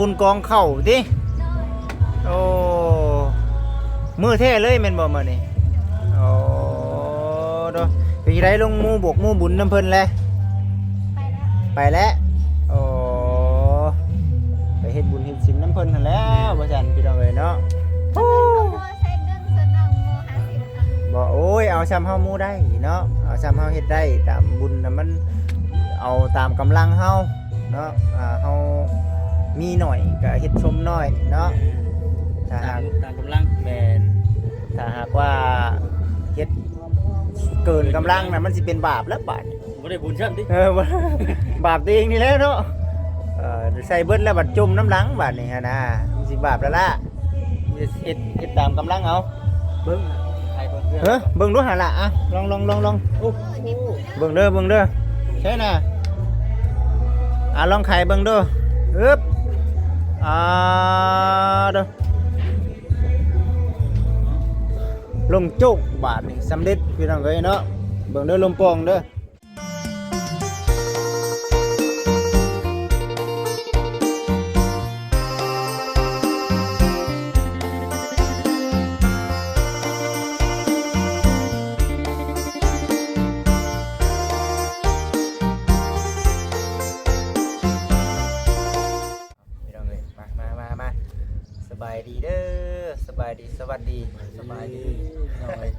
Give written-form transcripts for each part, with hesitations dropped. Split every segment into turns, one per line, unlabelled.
บุญกองเข้าติโอ้มื้อแท้เลยแม่นบ่มื้อนี้โอ้ดอไปไดลงหมู่บกหมู่บุญนำเพิ่นแลไปแล้วโอ้ไปเฮ็ดบุญเฮ็ดศีลนำเพิ่นนั่นแหล้วว่าซั่นพี่น้องเอ้ยเนาะโอ้บ่โอ้ยเอาซ้ำเฮาหมู่ได้เนาะเอาซ้ำเฮาเฮ็ดได้ตามบุญน่ะมันเอาตามกำลังเฮาเนาะเฮามีหน่อยก็เฮ็ดชมน้อยเนาะถ้าหาก
ตามกำลัง
แม่นถ้าหากว่าเฮ็ดเกินกำลังน่ะมันสิเป็นบาปแล้วบาดนี้
บ่ได้บุญซ้ํติ
บาปตัวเองนี่แหละเนาะใส่เบิดแล้วบัดจมน้ำหลังบาดนี่ฮะนะมันสิบาปแล้วล่ะเฮ็ดตามกำลังเอา
เบิ่งใครเบิ่งเพื่อน
เบิ่งดูหั่นล่ะอ่ะลองโอ้เบิ่งเด้อใช่น่ะลองไข่เบิ่งดูอึ๊บเด้อลมจุกบาดนี่สำเร็จพี่น้องเอ้ยเนาะเบิ่งเด้อลมปองเด้อมาสบายดีเด้อสบายดีสวัสดีสบายดีน้องเอ้ย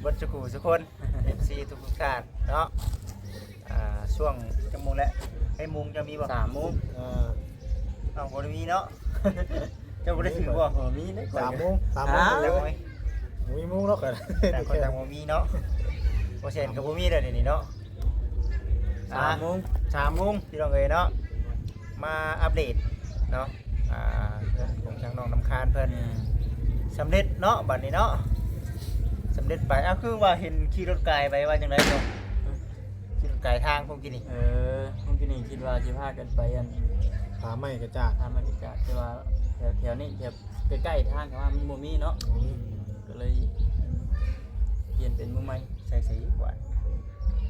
เบิดสุขุทุกคน FC ทุกท่านเนาะช่วงจังโมงแล้วให้มุงจะมีบ่3:00 นบ่ได้มีเนาะ เจ้าบ่ได้ถือบ่
มีได้
3 โมง
แล้วบ่
มีมุ้งแล้วกัน
แต่คนต่างบ่มีเนาะบ่เช่นก็บ่มีเด้อเดี๋ยวนี้เนาะ3 โมงพี่น้องเอ้ยเนาะมาอัปเดตเนาะเรื่องของช่างน้องน้ำคานเพิ่นสำเร็จเนาะบัดนี้เนาะสำเร็จไปคือว่าเห็นขี่รถไกลไปว่าจังได๋เนาะขี่รถไกลทางพวกกินนี่
พวกกินนี่คิดว่าสิพากันไปอัน
ผาไม่กระจาก
ทางมันจะแต่ว่าแถวนี้แถวใกล้ๆทางก็ว่ามันบ่มีเนาะก็เลยเปลี่ยนเป็นมือใหม่
ใส่สีกว่า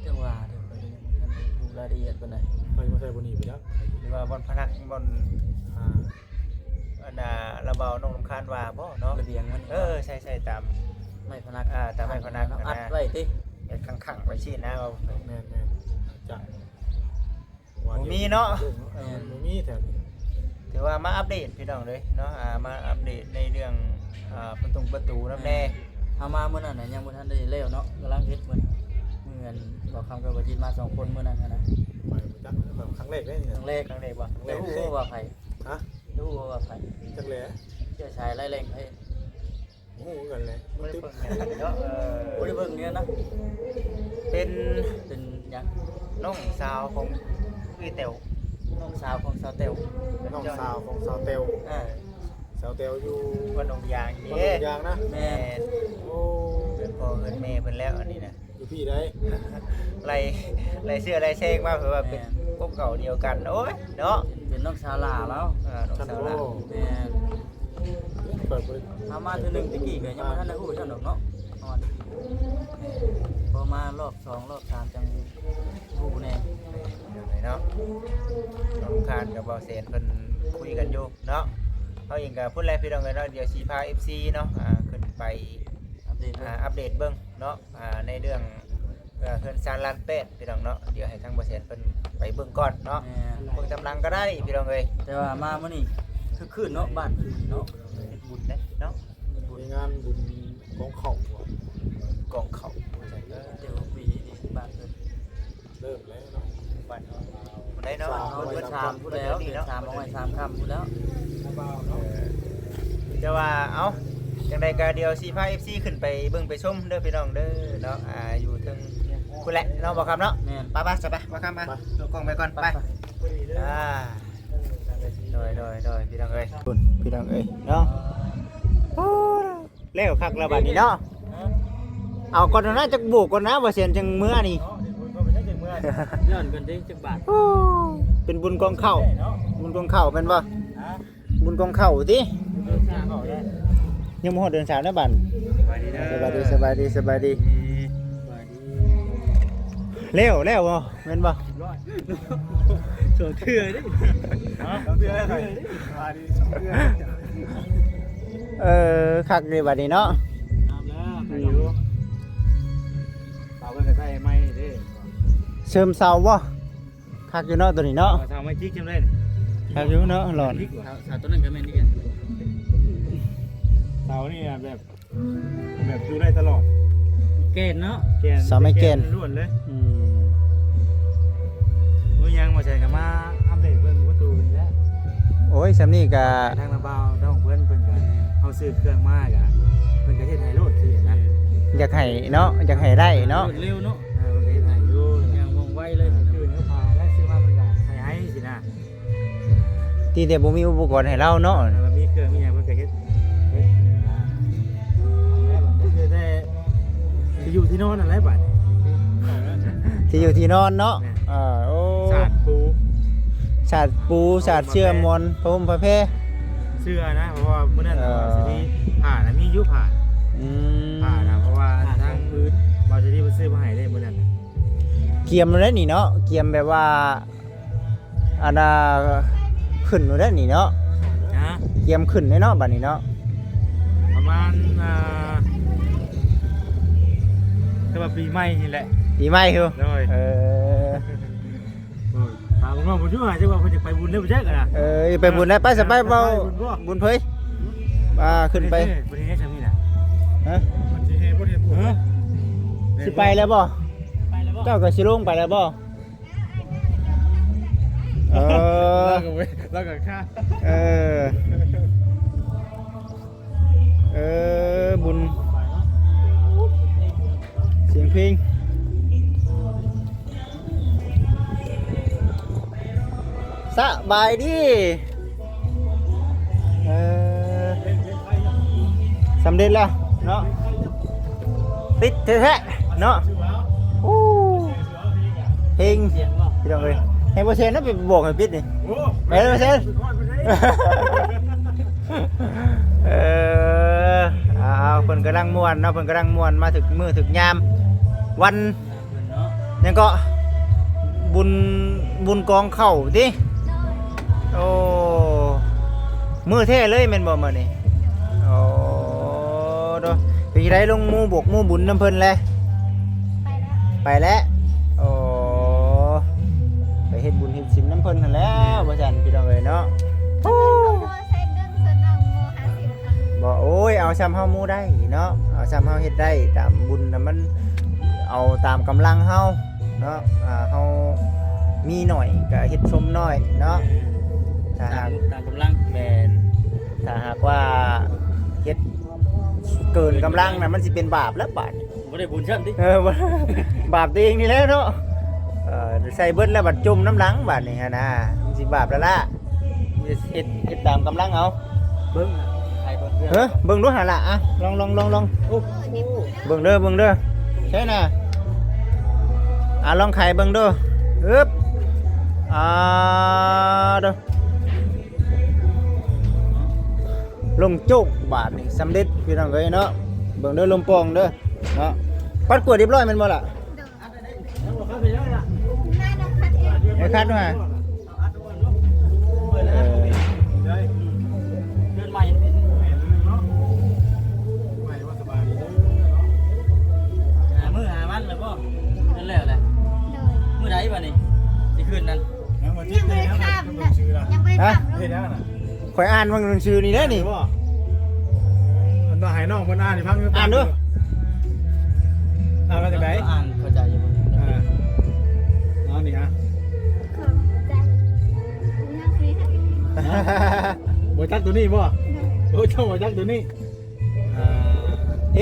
แต่ว่าเดี๋ยวก็ยังบ่ทันได้รู้รายละเอียดปานใด
ไปมาใส่บนนี้ไปแล้ว
หรือว่าบนพนักบนอันระเบาน้องน้ำคานว่าบ่เนาะ
ระเบียงมัน
ใช่ตาม
ไม่พนัก
ตามไม่พนัก
อัดไว้ติ
ข้างๆไว้ชี้นะเอา
แม่จาก
มีเนาะ
มีแถว
ถือว่ามาอัปเดตพี่น้องเลยเนาะมาอัปเดตในเรื่องประตูน้ำแน่
เฮามามื้อนั้นน่ะยังบ่ทันได้แล้วเนาะกำลังเฮ็ดมื้อบอกคำกับว่าจิตมา2 คนมื้อนั้นนะ
ไปจักแบบครั้งแรกได้นี่
ครั้งแรกบ่รู้ว่าไผ
ฮะ
รู้ว่าไผ
จักแหล่
เจ้าชายไล่แรงไผ
ฮู้กันเลย
ไม่ได้เบิ่งเนาะ
บ่ได้เบิ่งเนี่ยนะ
เป็น
หยัง
น้องสาวของพี่เต๋ว
น้องสาวของสาวเต๋ว
น้องสาวของสาวเตลสาวเตลอยู่
วันดงยาง
บ้า
นี่
นยางนะ
แม่
โอ้
เป็นพ่อเป็นแม่เป็นแล้วอันนี้นะ
อยู่พี่ได้
ไรเสื้อไรเซงมากเผื่อว่าเป็นพวกเก่าเดียวกันโอ้ยเนาะ
เป็นน้องสาวหลาแล้ว
น้อง
ชั้น
สาว
โอ้
ละ
แม่
เปิดบริ
ทำมาเทื่อนึงตะกี้ก็ยังบ่ทันได้ฮู้จักดอกเนาะพอมารอบ2รอบ3จังฮู้แน่
เนาะน้องคานกับเบาเซนเพิ่นคุยกันอยู่เนาะเขาเองกับพูดอะไรพี่น้องเลยเนาะเดี๋ยวสีพา FC เนาะขึ้นไปอัปเดตเบิ้งเนาะในเรื่องเพิ่นซานลานเป็ดพี่น้องเนาะเดี๋ยวให้ทางเบาเซนเพิ่นไปเบิ้งก่อนเนาะเบิ้งกำลังก็ได้พี่น้องเลย
แต่ว่ามามื้อนี้คือคืนเนาะบ้านเนาะ
บุญเด้เนาะ
มีงานบุญของเขา
กองเขา
เดี๋ยวปีนี้บ้านเพิ่น
เริ่มแล้วเนาะ
บ้านมันได้เนาะ
เอาไป3พูดแล้วเดือน3เอาไว้3ค่ำพูดแล้ว
จะว่าเอ้าจังใดก็เดี๋ยวสีพา FC ขึ้นไปเบิ่งไปชมเด้อพี่น้องเด้อเนาะอยู่ถึงคุณแหละเนาะบ่ครับเนาะ
แม่น
ไปๆซะไปบ่ครับมาตัวกล้องไปก่อนไปโดยพี่น้องเอ้ยพี่น้องเอ้ยเนาะโอ้แล้วคักแล้วบัดนี้เนาะเอาก่อนนะจักโบกก่อนนะบ่เสียนจังมื้อนี่
ย้อนกันดิจักบาท
เป็นบุญกองเข้าบุญกองเข้าเป็นบ่บุญกองเข้าติยังบ่ฮอดเดือน3นะบัดสบายดีแล้วบ่แม่นบ่
โสดเถื่อดิ
เดือนอะไรมาดิเดือน
คักเลยบัดนี้เนาะ
น้ำแล้วอยู่
เสาเป็นกระไทยไม่เด้
เสริมเสาบ่คักอยู่เนาะตัวนี้เนาะ
เสาไม่จิกจำเล่น
คักอยู่เนาะหลอน
สาวตัวนั้นก็แม่นนี่กัน
เสานี่แบบดูได้ตลอด
เกณฑ์เนาะ
ล้วนเลย
อืม
มือยังมาใช้กับมาอัปเดตเบิ่งประตูนี่แหละ
โอ้ยสำนี่ก็
ทางระเบาทางของเพื่อนเพิ่นกันเอาซื้อเครื่องมากอะเพิ่นก็เฮ็ดให้โลดสินะ
อยากให้เนาะอยากให้ได้เนาะ
เร็วเนาะ
เพิ่นก็เฮ็ดให้อยู่
อย่างว่องไวเลย
คือเนื้อผ้าและซื้อมาเพิ่นก็ให้สินะ
ที่แต่บ่มีอุปกรณ์ให้เราเนาะ
แล้วมีเครื่องมีหยังเพิ่นก็เฮ็ดแล้วบัดนี้คือได้ที่อยู่ที่นอนนั่นแหละบัด
ที่อยู่ที่นอนเนาะโอ้
สาดปู
สาดปูสาดเชื่อมอนพระพรหมพระเพ
เสื้อนะเพราะว่ามื้อนั้นสิมีผ้านะมีอยู่ผ้า
อืม
ผ้านะเพราะว่าทางพื้นบ่สิเพิ่นซื้อมาให้ได้มื้อนั้น
เกียมเลยนี่เนาะเกียมแบบว่าอันน่ะขึ้นเลยนี่เนาะ
นะ
เกียมขึ้นเลยเนาะบัดนี้เนาะ
ประมาณก็ว่าปีใหม่นี่แหละ
ดีไหมคือ
เลย ถามว่าผมช่วยจังว่าเพิ่นจะไปบุญได้บ่จักกันน่ะ
ไปบุญได้ไปสบายเบาบุญเผยขึ้นไป
บ่ได้เฮ็ดจังนี้น่ะ
ฮะ
มันสิเฮ็ดบ่ได้บุญ
สิไปแล้วบ่
ไปแล้วบ่
เจ้าก็สิลงไปแล้วบ่
แล้วก็ค่า
บุญเสียงเพลงสบายดีสำเร็จแล้วเนาะติดแท้ๆเนาะเพลง
เสียงบ่
พี่น้องเอ้ยให้เปอร์เซ็นต์นะไปบอกให้ปิดนี่ไปเปอร์เซ็นต์เอาเพิ่นกำลังม่วนเนาะเพิ่นกำลังม่วนมาถึงมื้อถึงยามวัน
เนาะ
ยังก็บุญกองเข้าติโอ้มื้อแท้เลยแม่นบ่มื้อนี้โอ้ดอกเป็นไดลงหมู่บกหมู่บุญนำเพิ่นแลไปแล้วโอ้ไปเฮ็ดบุญเฮ็ดศีลนำเพิ่นนั่นแหล้วว่าซั่นพี่น้องเอ้ยเนาะบ่โอ้ยเอาซ้ำเฮาหมู่ได้เนาะเอาซ้ำเฮาเฮ็ดได้ตามบุญน่ะมันเอาตามกำลังเฮาเนาะเฮามีหน่อยก็เฮ็ดชมน้อยเนาะถ้าหาก
ตามกำลัง
แม่นถ้าหากว่าเฮ็ดเกินกำลังน่ะมันสิเป็นบาปแล้วบาด
บ่ได้บุญซ้ํติ
บ่ บาปตัวเองนี่แหละเนาะใส่เบิดแล้วบัดจมน้ำหลังบาดนี่ฮะนะมันสิบาปแล้วล่ะเฮ็ดตามกำลังเอา
เบิ่งใครเบิ่งเรื่อง
เบิ่งดูหั่นล่ะอ่ะลองโอ้เบิ่งเด้อใช่น่ะลองไข่เบิ่งดูอึ๊บเด้อลงจุกบาดนี่สำเร็จพี่น้องเอ้ยเนาะเบิ่งเด้อลมปองเด้อเนาะปัดกวดเรียบร้อยแม่นบ่ล่ะไอ้คัดมา
เดือนใหม่นี่มื้อหามันแล้วบ่นั่นแล้วแหละมื้อใดบัดนี้สิคืนนั้น
ยังบ่จิตเลยนะมันชื่อล่ะ
ฮะ
เฮ็ดยังน่ะ
ข่อยอ่านบางหนังสือนี่เด้อนี่
มันต้องให้น้องเพิ่นอ่านให้ฟัง
อ่านดู
อ่านมาจากไหน
อ่านเข้าใจอยู่บ่
เอานี่ฮะบ่จักตัวนี้บ่โอ้เจ้าบ่จักตัวนี้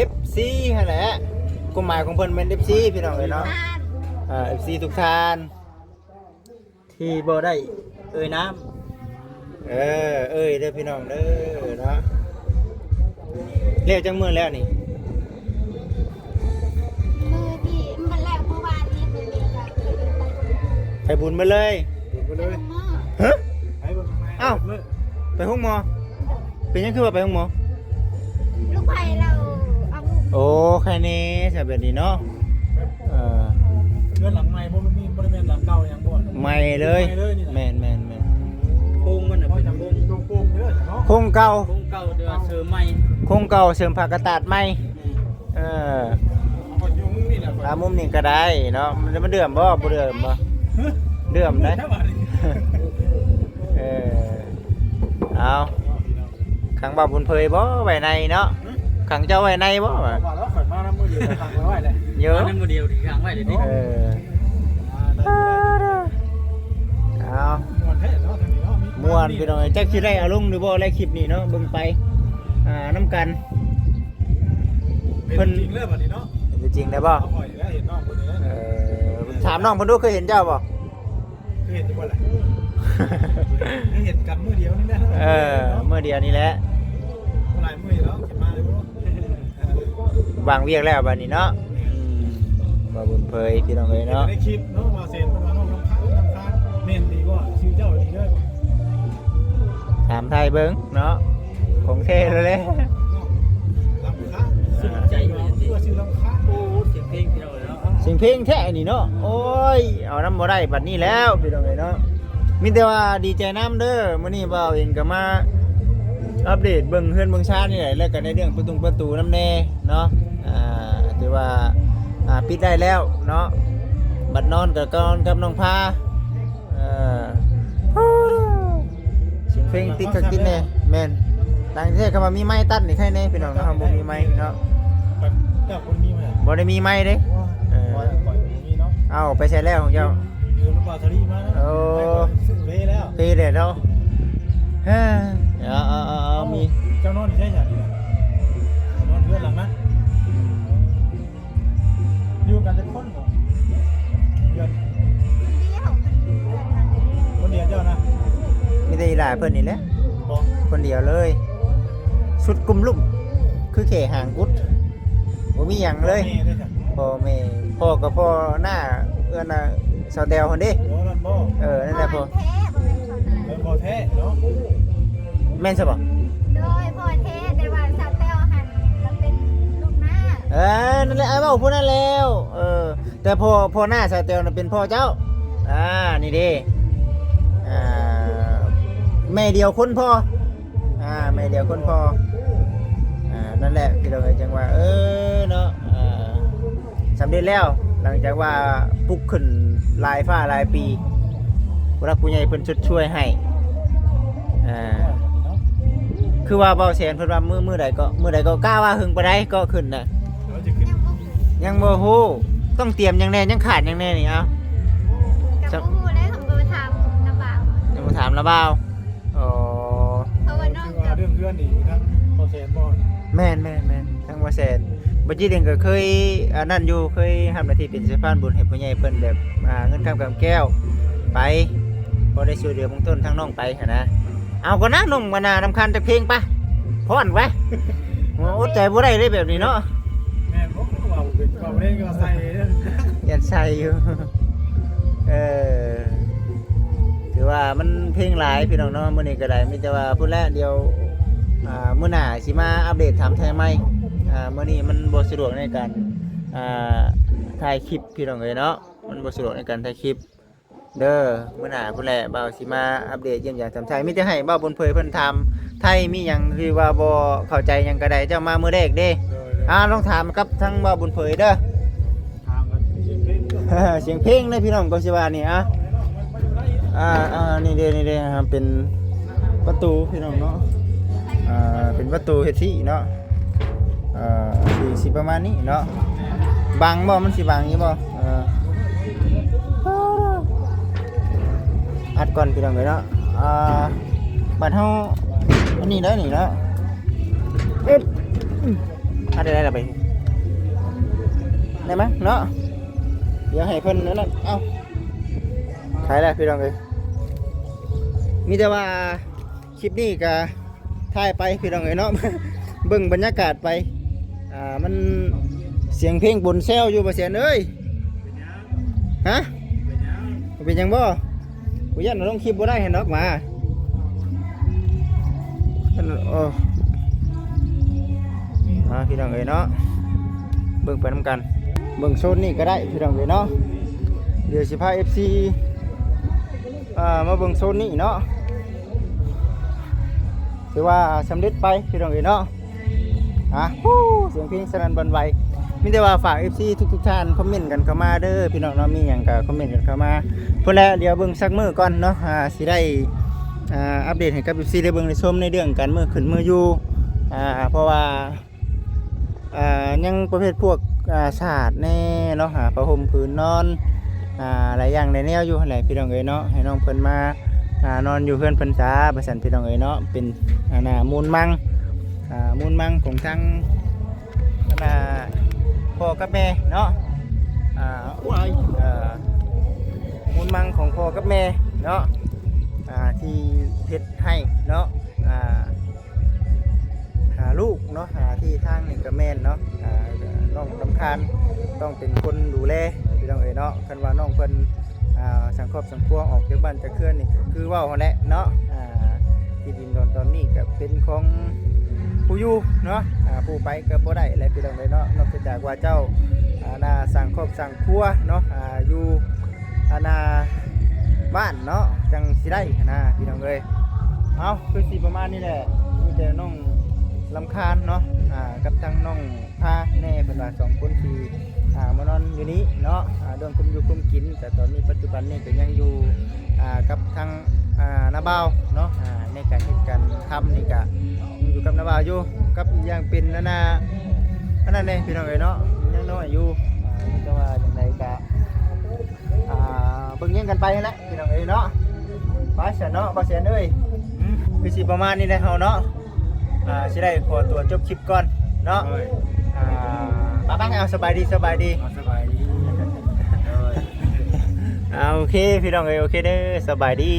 FC หั่นแหละกฎหมายของเพิ่นเป็น FC พี่น้องเอ้ยเนาะFC ทุกท่าน
ที่บ่ได้เอ่ยน้ำ
เอ้ยเด้อพี่น้องเด้อเนาะเรียกจังมื้อแล้วนี่ ไปบุญมาเลย
ไปเลย
ฮะ
ไปเบิ่ง
อ้าว ไปห้องหมอเป็นยังคือว่าไปห้องหมอ
ลูกไผ่เราเอาลูก
โอ้ใครนี่ใช่แบบนี้เนาะ
พื่อนหลังใหม่บ่มันมีบ่ได้แม่นหลังเก่าอย่างบ่
ใหม่เลย แม่น
โครงมันน่ะเป็นโครง
โป่งเด้อเนาะ
โครงเก่า
โครงเก่าเดือเสริมใหม่
โครงเก่าเสริมผักกระตาดใหม่เออ
เอาอยู่มุมนี่แหละ
มุมนี้ก็ได้เนาะมันเดือมบ่เดือมบ่เดือมได้เออเอาขังบ่บุญเพยบ่ไว้ในเนาะขังเจ้าไว้ในบ่
ว่าแล้วข่อยมานำมื้อเดียวขังไว้เลย
เยอะ
นั่นบ่เดียวที่ข้างไว้เดี๋ยวนี้
เออเอา
ม่วนแท้เนาะทางนี้เนาะ
ม่วนพี่น้องจักสิได้เอาลงหรือบ่ได้คลิปนี้เนาะเบิ่งไปน้ำกัน
เป็นจริงเลยบัดนี้เนาะ
เป็นจริงได้บ่
เอาข่อยแล้วเห็นน้องคนนี้แล้ว
ถามน้องเพิ่นดูเคยเห็นเจ้าบ่
เคยเห็นอยู่บ่ล่ะเห็นกันมื้อเดียวนี่นะ
เมื่อเดียวนี้แหละ
หลายมื้อแล้วสิมาเลยบ่
วางเวียกแล้วบัดนี้เนาะบ่บุญเพยพี่น้องเอ้ยเนาะ
ในคลิปเนาะมาเซ็นมาน้องน้ำค้างเม่นดีกว่าชื่อเจ้าดีเด้อ
ถามไทยเบิ่งเนาะของเท่เลย
ลำค้างสุดใจเลยที่ว่าชื่อลำค้าง
โอ้เสียงเพลงที่เราเนาะ
เสียงเพลงแท้นี่เนาะโอ้ยเอาน้ำบ่ได้บัดนี้แล้วพี่น้องเอ้ยเนาะมีแต่ว่าดีใจน้ำเด้อมื้อนี้บ่าวเองก็มาอัปเดตเบิ่งเฮือนเบิ่งชาตินี่แหละแล้วก็ในเรื่องประตูน้ำแน่เนาะถือว่าปิดได้แล้วเนาะบัดนอนกับน้องพาเสียงเพลงติดกับติดแน่แม่นต่างประเทศเขามามีไม้ตัดนี่ใครแน่พี่น้องเนาะบ่มีไม้เนาะ
เจ้าคนนี้มั้ย
บ่ได้มีไม้เด้
ปล่อยมีเนาะ
เอาไปใช้แล้วของเจ้า
อยู่น้ำปลาทะเลมาแล้วเว้แล้ว
ตีเด็ดเนาะเฮ้ยเอามี
เจ้านอนใช่ไหมนอนเพื่อนหลังนะอยู่กันจะคนเหรอเดือนคนเดียวเจ้านะ
มีแต่อีหลาเพิ่นนี่แหละ
บอก
คนเดียวเลยชุดกลุ่มลุ่มคือแข่หางกุดบ่มีหยังเลย
ได้จ้ะ
พ่อแม่พ่อกับพ่อหน้าเอื้อนน่ะสาวแตวคนเด้
โอ้นั่นบ่
นั่นแหละพ่อ
เป็นบ่แท้เนาะ
แม่นซะบ่
โดยพ่อเทศแต่ว่าสาวเต้วหันมันเป็นลูกหน้า
นั่นแหละไอ้เว้าพูดนั่นแล้วแต่พ่อหน้าสาวแตวน่ะเป็นพ่อเจ้านี่เด้แม่เดียวคนพ่อแม่เดียวคนพ่อนั่นแหละที่เราจังว่าเนาะสำเร็จแล้วหลังจากว่าปลุกขึ้นลายฟ้าลายปีผู้รักผู้ใหญ่เพิ่นช่วยให้คือว่าเบาแสนเพิ่นว่ามื้อใดก็กล้าว่าหึงไปได้ก็ขึ้นน่ะ
เราจะขึ้น
ยังบ่ฮู้ต้องเตรียมหยังแน่ยังขาดหยังแน่นี่เอา
กับผู้ได้ของตัวทำลำบาก
ยังบ่ถามละบ่าวอ๋อ
เพราะว่าน้อง
คือว่า
กับ
เรื่องเพื่อนนี่ทั้งพอเซนบ่
แม่นทั้งบ่แสนบ่จิเด้งก็เคยนั่นอยู่เคยทำหน้าที่เป็นสะพานบุญให้ผู้ใหญ่เพิ่นแบบเงินคำกำแก้วไปบ่ได้ช่วยเหลือเบื้องต้นทั้งน้องไปหั่นนะเอาก็นะน้องมานานำคัญจักเพลงปะพรไว้อดใจบ่ได้เลยแบบนี้เนาะ
แม่บอกว่าเป็นว่าเล่นก็ใส่
ยันใส่อยู่ ถือว่ามันเพลงหลายพี่น้องเนาะมื้อนี้ก็ได้มีแต่ว่าพูดแล้วเดียวมื้อหน้าสิมาอัปเดตถามไทยใหม่มื้อนี้มันบ่สะดวกในการถ่ายคลิปพี่น้องเอ้ยเนาะมันบ่สะดวกในการถ่ายคลิปเด้อมื้อหน้าพุ่นแหละบ่าวสิมาอัปเดตเยี่ยมยามถามไทยมีแต่ให้บ่าวบนเผยเพิ่นถามไทยมีหยังคือว่าบ่เข้าใจหยังก็ได้เจ้ามามื้อแรกเด้ลองถามกับทั้งบ่าวบนเผยเด้อ
ทางกันเสียงเพลงก็
เสียงเพลงเลยพี่น้องก็สิว่านี่นี่เด้เป็นประตูพี่น้องเนาะเป็นประตูเฮ็ดที่เนาะสิประมาณนี้เนาะบังบ่มันสิบังอยู่บ่อัดก่อนพี่น้องเอ้ยเนาะบัดเฮาอันนี้ได้นี่เนาะอัดได้ล่ะไปได้มั้ยเนาะเดี๋ยวให้เพิ่นนั่นเอ้าขายแล้วพี่น้องเอ้ยมีแต่ว่าคลิปนี้ก็ถ่ายไปพี่น้องเอ้ยเนาะ เบิ่งบรรยากาศไปมันเสียงเพลงบนแซวอยู่บ่เสียนเอ้ยฮะเป็นหยังบ่กูยันลงคลิปบ่ได้เห็นดอกมาพี่น้องเอ้ยเนาะเบิ่งไปนำกันเบิ่งโซนนี่ก็ได้พี่น้องเอ้ยเนาะ เดี๋ยวสิพา FC มาเบิ่งโซนนี้เนาะถือว่าสำเร็จไปพี่น้องเอ้ยเนาะเสียงเพลงสนั่นบันไหวมีแต่ว่าฝาก FC ทุกท่านคอมเมนต์กันเข้ามาเด้อพี่น้องเนาะมีหยังก็คอมเมนต์กันเข้ามาเพิ่นแล้วเดี๋ยวเบิ่งสักมื้อก่อนเนาะสิได้อัปเดตให้กับ FC ได้เบิ่งได้ชมในเรื่องการมื้อขึ้นมื้ออยู่เพราะว่ายังประเภทพวกศาสตร์แน่เนาะผ้าห่มผืนนอนหลายอย่างในแนวอยู่หั่นแหละพี่น้องเอ้ยเนาะให้น้องเพิ่นมานอนอยู่เพื่อนเพิ่นจ้าประสันพี่น้องเอ้ยเนาะเป็นมูลมังของทางพ่อกับแม่เนาะมูลมังของพ่อกับแม่เนาะที่เฮ็ดให้เนาะหาลูกเนาะหาที่ทางนี่ก็แม่นเนาะน้องสำคัญต้องเป็นคนดูแลพี่น้องเอ้ยเนาะคันว่าน้องเพิ่นสังครอบสังครัวออกจากบ้านจากเคือนนี่คือว่าหั่นแหละเนาะที่ดินตอนนี้ก็เป็นของผู้อยู่เนาะผู้ไปก็บ่ได้แล้วพี่น้องเอ้ยเนาะนอกจากว่าเจ้าสังครอบสังครัวเนาะอยู่บ้านเนาะจังสิได้นะพี่น้องเอ้ยเอาคือสิประมาณนี้แหละมีแต่น้องลำคาญเนาะกับทางน้องพาแน่เป็นว่า2คนที่มานอนอยู่นี้เนาะเรื่องคุมอยู่คุมกินแต่ตอนนี้ปัจจุบันนี่ก็ยังอยู่กับทางนาบ่าวเนาะในการเหตุการณ์ทำนี่ก็ยังอยู่กับนาบ่าวอยู่กับอย่างเป็นนั่นเองพี่น้องเอ้ยเนาะยังน้อยอยู่แต่ว่าอย่างไรก็เบิ่งแย่งกันไปนั่นแหละพี่น้องเอ้ยเนาะไปเสียเนาะบ่เสียเอ้ยคือสิประมาณนี้แหละเฮาเนาะสิได้ขอตัวจบคลิปก่อนเนาะป้าเอาสบายดี
สบายดี
โอเคพี่น้องเอ้ยโอเคเด้อสบายดี